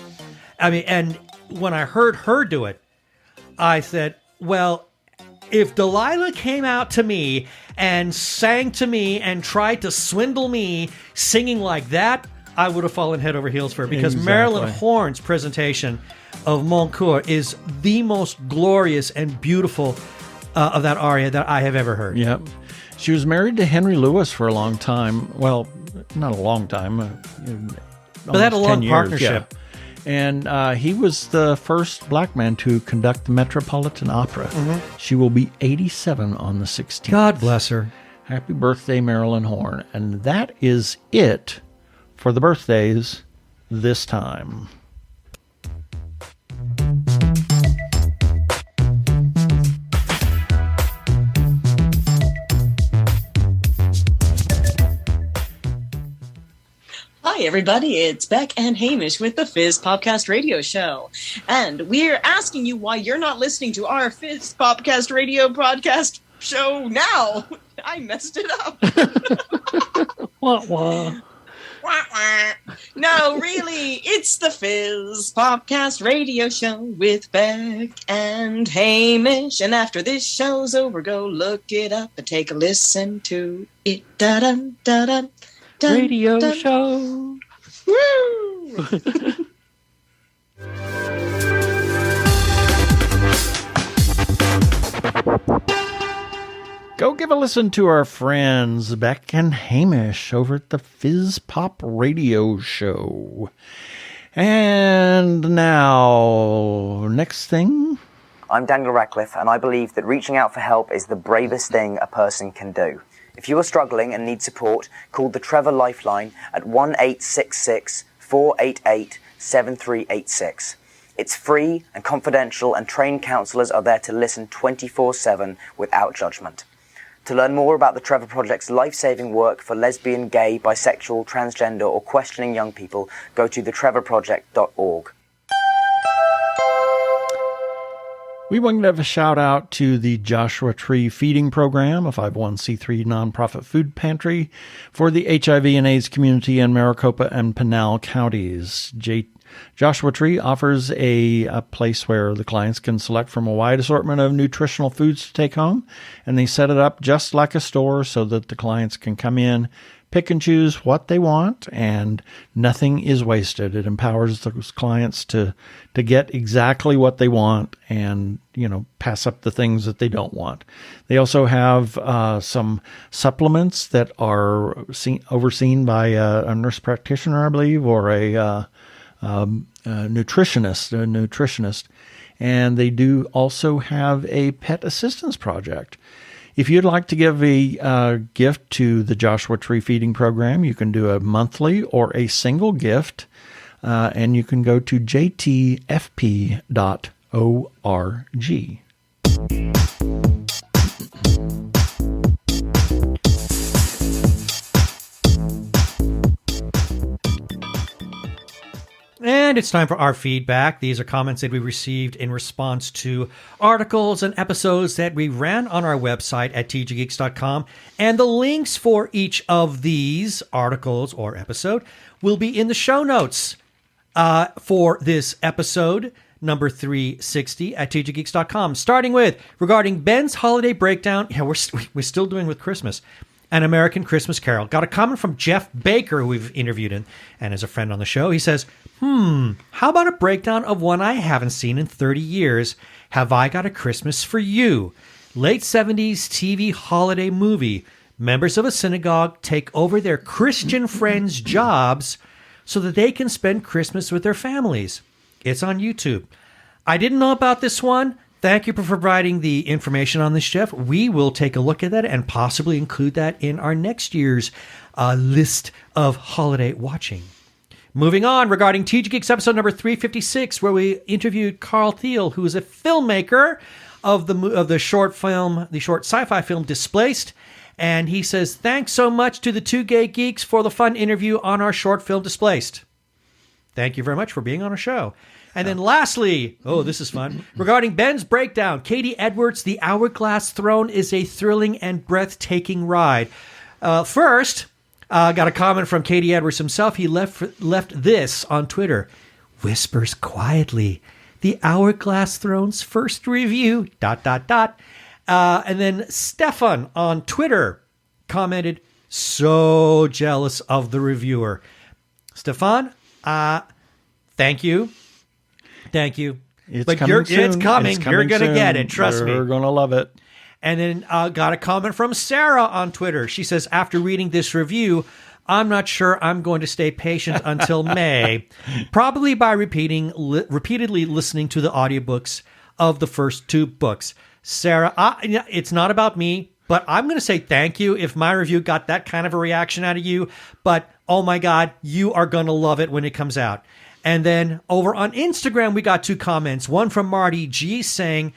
And when I heard her do it, I said, well, if Delilah came out to me and sang to me and tried to swindle me singing like that, I would have fallen head over heels for her, because Marilyn Horne's presentation of Mon Coeur is the most glorious and beautiful of that aria that I have ever heard. Yep. She was married to Henry Lewis for a long time. Well, not a long time. But they had a long partnership. Yeah. And he was the first black man to conduct the Metropolitan Opera. She will be 87 on the 16th. God bless her. Happy birthday, Marilyn Horne. And that is it for the birthdays this time. Hi, everybody. It's Beck and Hamish with the Fizz Popcast Radio Show. And we're asking you why you're not listening to our Fizz Popcast Radio broadcast show now. I messed it up. Wah, wah. Wah, wah. No, really, it's the Fizz Popcast Radio Show with Beck and Hamish. And after this show's over, go look it up and take a listen to it. Da-dum, da-dum. Dun, Radio dun. show. Woo! Go give a listen to our friends Beck and Hamish over at the Fizz Pop Radio Show. And now, next thing. I'm Daniel Radcliffe, and I believe that reaching out for help is the bravest thing a person can do. If you are struggling and need support, call the Trevor Lifeline at 1-866-488-7386. It's free and confidential, and trained counsellors are there to listen 24/7 without judgment. To learn more about the Trevor Project's life-saving work for lesbian, gay, bisexual, transgender, or questioning young people, go to thetrevorproject.org. We want to have a shout out to the Joshua Tree Feeding Program, a 501c3 nonprofit food pantry for the HIV and AIDS community in Maricopa and Pinal counties. Joshua Tree offers a place where the clients can select from a wide assortment of nutritional foods to take home, and they set it up just like a store so that the clients can come in, pick and choose what they want, and nothing is wasted. It empowers those clients to get exactly what they want and, pass up the things that they don't want. They also have some supplements that are overseen by a nurse practitioner, I believe, or a nutritionist. And they do also have a pet assistance project. If you'd like to give a gift to the Joshua Tree Feeding Program, you can do a monthly or a single gift, and you can go to jtfp.org. And it's time for our feedback. These are comments that we received in response to articles and episodes that we ran on our website at tggeeks.com. And the links for each of these articles or episode will be in the show notes for this episode, number 360 at tggeeks.com. Starting with, regarding Ben's holiday breakdown. Yeah, we're still doing with Christmas. An American Christmas Carol. Got a comment from Jeff Baker, who we've interviewed and is a friend on the show. He says, how about a breakdown of one I haven't seen in 30 years? Have I Got a Christmas for You? Late 70s TV holiday movie. Members of a synagogue take over their Christian friends' jobs so that they can spend Christmas with their families. It's on YouTube. I didn't know about this one. Thank you for providing the information on this, Jeff. We will take a look at that and possibly include that in our next year's list of holiday watching. Moving on, regarding TG Geeks episode number 356, where we interviewed Carl Thiel, who is a filmmaker of the short sci-fi film Displaced. And he says, thanks so much to the Two Gay Geeks for the fun interview on our short film Displaced. Thank you very much for being on our show. And then lastly, this is fun, regarding Ben's breakdown, Katie Edwards' The Hourglass Throne is a thrilling and breathtaking ride. First, got a comment from Katie Edwards himself. He left this on Twitter. Whispers quietly. The Hourglass Throne's first review, ... And then Stefan on Twitter commented, so jealous of the reviewer. Stefan, thank you. Thank you. It's but coming soon. It's coming. You're going to get it. Trust me. You're going to love it. And then got a comment from Sarah on Twitter. She says, after reading this review, I'm not sure I'm going to stay patient until May, probably by repeatedly listening to the audiobooks of the first two books. Sarah, it's not about me, but I'm going to say thank you if my review got that kind of a reaction out of you. But, oh my God, you are going to love it when it comes out. And then over on Instagram, we got two comments. One from Marty G saying,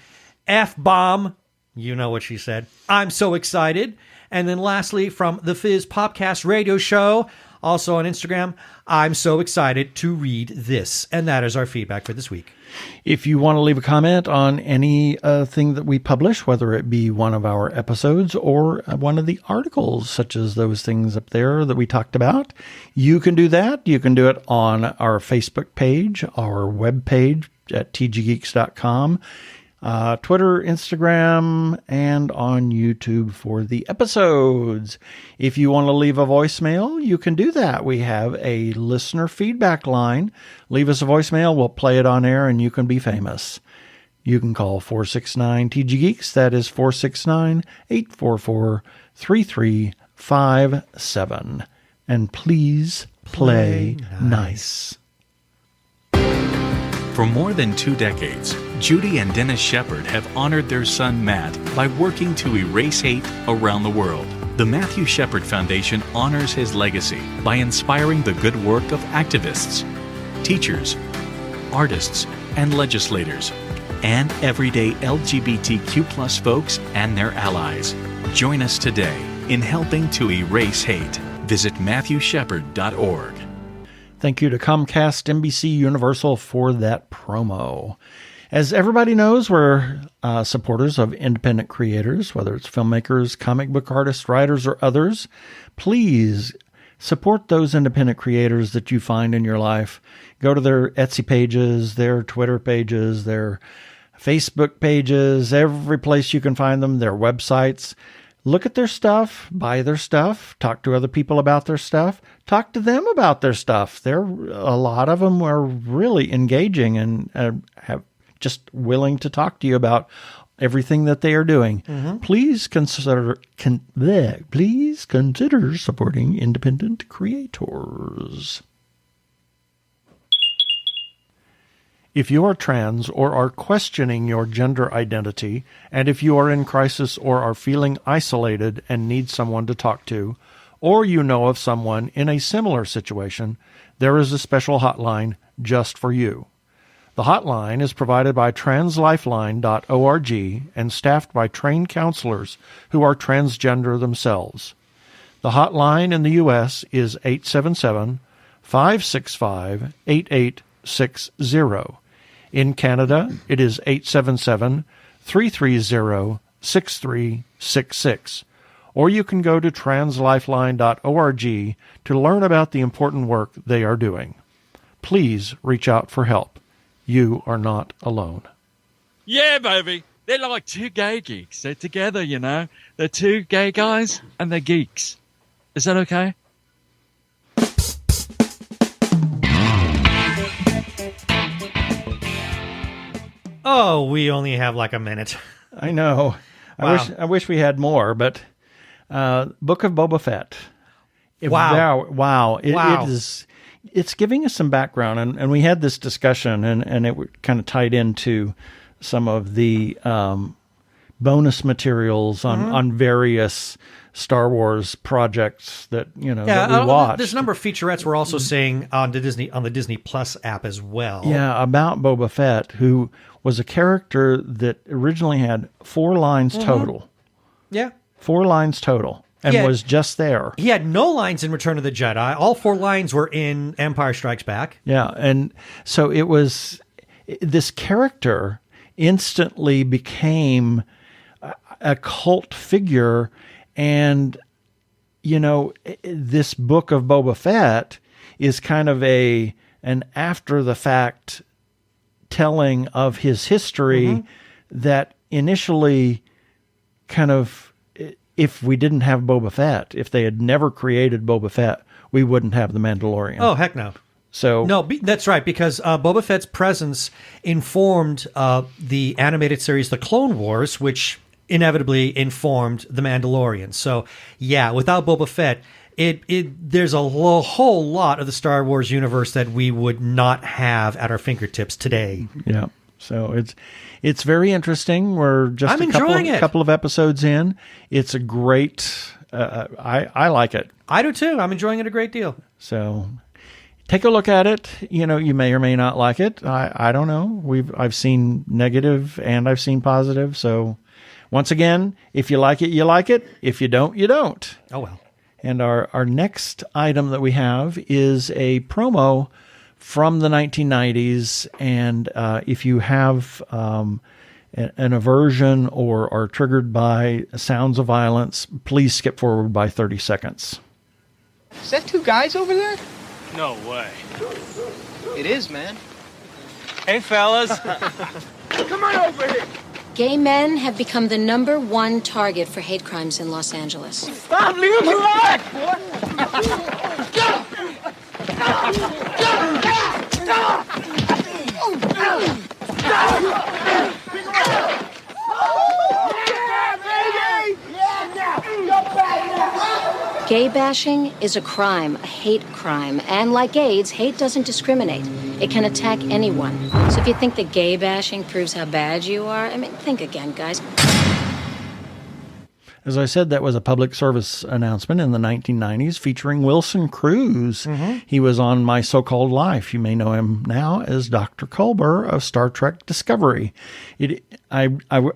F-bomb. You know what she said. I'm so excited. And then lastly, from the Fizz Popcast radio show, also on Instagram, I'm so excited to read this. And that is our feedback for this week. If you want to leave a comment on any thing that we publish, whether it be one of our episodes or one of the articles, such as those things up there that we talked about, you can do that. You can do it on our Facebook page, our webpage at tggeeks.com, Twitter, Instagram, and on YouTube for the episodes. If you want to leave a voicemail, you can do that. We have a listener feedback line. Leave us a voicemail. We'll play it on air and you can be famous. You can call 469-TG-GEEKS. That is 469-844-3357. And please play nice. For more than 2 decades, Judy and Dennis Shepard have honored their son Matt by working to erase hate around the world. The Matthew Shepard Foundation honors his legacy by inspiring the good work of activists, teachers, artists, and legislators, and everyday LGBTQ+ folks and their allies. Join us today in helping to erase hate. Visit MatthewShepard.org. Thank you to Comcast, NBC Universal for that promo. As everybody knows, we're supporters of independent creators, whether it's filmmakers, comic book artists, writers, or others. Please support those independent creators that you find in your life. Go to their Etsy pages, their Twitter pages, their Facebook pages, every place you can find them, their websites. Look at their stuff, buy their stuff, talk to other people about their stuff, talk to them about their stuff. A lot of them are really engaging and have just willing to talk to you about everything that they are doing. Mm-hmm. Please consider supporting independent creators. If you are trans or are questioning your gender identity, and if you are in crisis or are feeling isolated and need someone to talk to, or you know of someone in a similar situation, there is a special hotline just for you. The hotline is provided by translifeline.org and staffed by trained counselors who are transgender themselves. The hotline in the U.S. is 877-565-8860. In Canada, it is 877-330-6366. Or you can go to translifeline.org to learn about the important work they are doing. Please reach out for help. You are not alone. Yeah, baby. They're like two gay geeks. They're together, you know. They're two gay guys and they're geeks. Is that okay? Oh, we only have like a minute. I know. Wow. I wish we had more, but Book of Boba Fett. Wow. It's giving us some background, and we had this discussion, and it kind of tied into some of the bonus materials on various Star Wars projects that that we watched. There's a number of featurettes we're also seeing on the Disney Plus app as well. Yeah, about Boba Fett, who was a character that originally had 4 lines total. Yeah. 4 lines total. And was just there. He had no lines in Return of the Jedi. All 4 lines were in Empire Strikes Back. Yeah, and so it was, this character instantly became a cult figure, and, this book of Boba Fett is kind of an after-the-fact telling of his history that initially kind of, if we didn't have Boba Fett, if they had never created Boba Fett, we wouldn't have The Mandalorian. Oh, heck no. So no, that's right, because Boba Fett's presence informed the animated series The Clone Wars, which inevitably informed The Mandalorian. So, yeah, without Boba Fett, there's a whole lot of the Star Wars universe that we would not have at our fingertips today. Yeah. So it's very interesting. We're just a couple of episodes in. It's a great. I like it. I do too. I'm enjoying it a great deal. So take a look at it. You may or may not like it. I don't know. I've seen negative and I've seen positive. So once again, if you like it, you like it. If you don't, you don't. Oh well. And our next item that we have is a promo from the 1990s, and if you have an aversion or are triggered by sounds of violence, please skip forward by 30 seconds. Is that 2 guys over there? No way. It is, man. Hey, fellas. Come on over here. Gay men have become the #1 target for hate crimes in Los Angeles. Stop, leave him alive, boy. Gay bashing is a crime, a hate crime, and like AIDS, hate doesn't discriminate. It can attack anyone. So if you think that gay bashing proves how bad you are, think again, guys. As I said, that was a public service announcement in the 1990s featuring Wilson Cruz. He was on My So-Called Life. You may know him now as Dr. Culber of Star Trek Discovery. I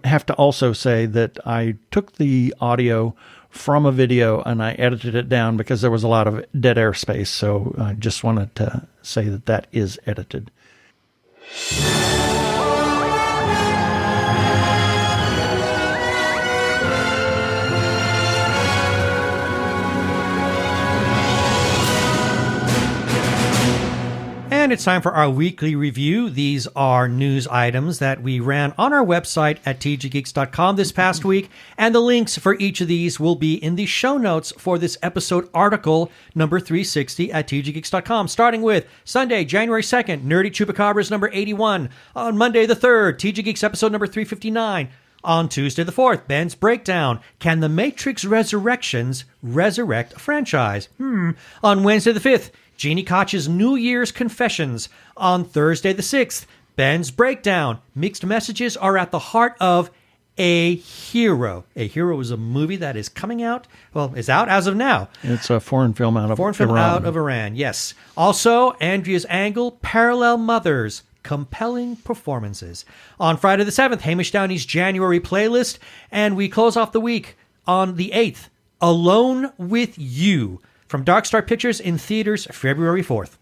have to also say that I took the audio from a video and I edited it down because there was a lot of dead air space. So I just wanted to say that is edited. And it's time for our weekly review. These are news items that we ran on our website at tggeeks.com this past week, and the links for each of these will be in the show notes for this episode article number 360 at tggeeks.com, starting with Sunday, January 2nd, Nerdy Chupacabras number 81. On Monday the 3rd, TG Geeks episode number 359. On Tuesday the 4th, Ben's Breakdown, Can the Matrix Resurrections Resurrect a Franchise? On Wednesday the 5th, Jeannie Koch's New Year's Confessions. On Thursday the 6th, Ben's Breakdown, Mixed Messages Are at the Heart of A Hero. A Hero is a movie that is coming out, is out as of now. It's a foreign film out of Iran. Out of Iran, yes. Also, Andrea's Angle, Parallel Mothers, Compelling Performances. On Friday the 7th, Hamish Downey's January playlist, and we close off the week on the 8th, Alone with You, from Dark Star Pictures in theaters February 4th.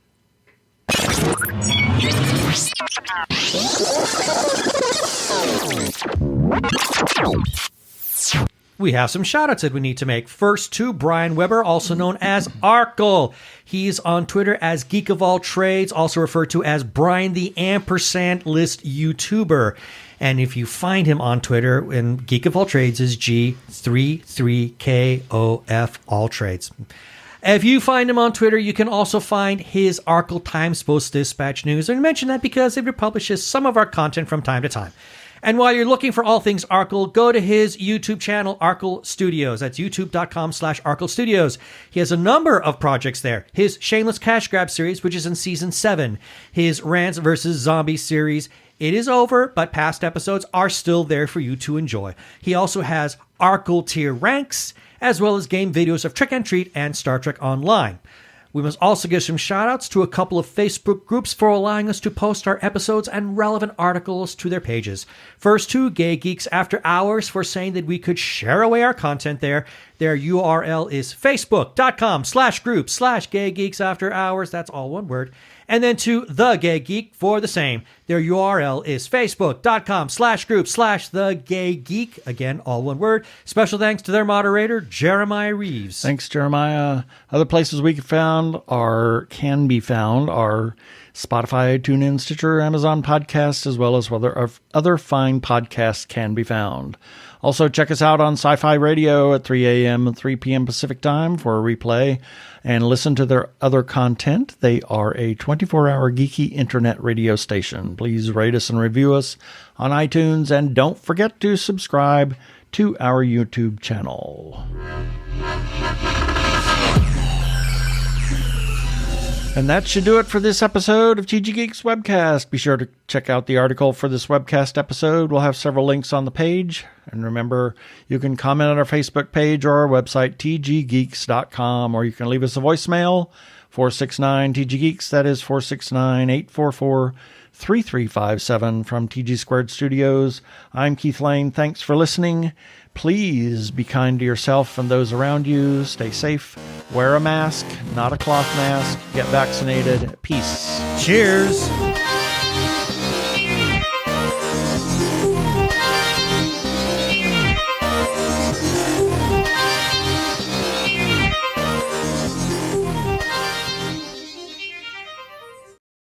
we have some shout-outs that we need to make. First to Brian Weber, also known as Arkle. He's on Twitter as Geek of All Trades, also referred to as Brian the Ampersand List YouTuber. And if you find him on Twitter, and Geek of All Trades is G33KOF All Trades. If you find him on Twitter, you can also find his Arkle Times Post-Dispatch news. And I mention that because he republishes some of our content from time to time. And while you're looking for all things Arkle, go to his YouTube channel, Arkle Studios. That's youtube.com/Arkle Studios. He has a number of projects there. His Shameless Cash Grab series, which is in season 7. His Rants vs. Zombies series. It is over, but past episodes are still there for you to enjoy. He also has Arkle Tier Ranks, as well as game videos of Trick and Treat and Star Trek Online. We must also give some shout-outs to a couple of Facebook groups for allowing us to post our episodes and relevant articles to their pages. First, Two Gay Geeks After Hours for saying that we could share away our content there. Their URL is facebook.com/group/Gay Geeks After Hours. That's all one word. And then to The Gay Geek for the same. Their URL is facebook.com/group/The Gay Geek. Again, all one word. Special thanks to their moderator, Jeremiah Reeves. Thanks, Jeremiah. Other places we can be found are Spotify, TuneIn, Stitcher, Amazon Podcasts, as well as other fine podcasts can be found. Also, check us out on Sci Fi Radio at 3 a.m. and 3 p.m. Pacific Time for a replay, and listen to their other content. They are a 24-hour geeky internet radio station. Please rate us and review us on iTunes, and don't forget to subscribe to our YouTube channel. And that should do it for this episode of TG Geeks Webcast. Be sure to check out the article for this webcast episode. We'll have several links on the page. And remember, you can comment on our Facebook page or our website, tggeeks.com, or you can leave us a voicemail, 469-TG-GEEKS. That is 469-844-3357 from TG Squared Studios. I'm Keith Lane. Thanks for listening. Please be kind to yourself and those around you. Stay safe. Wear a mask, not a cloth mask. Get vaccinated. Peace. Cheers.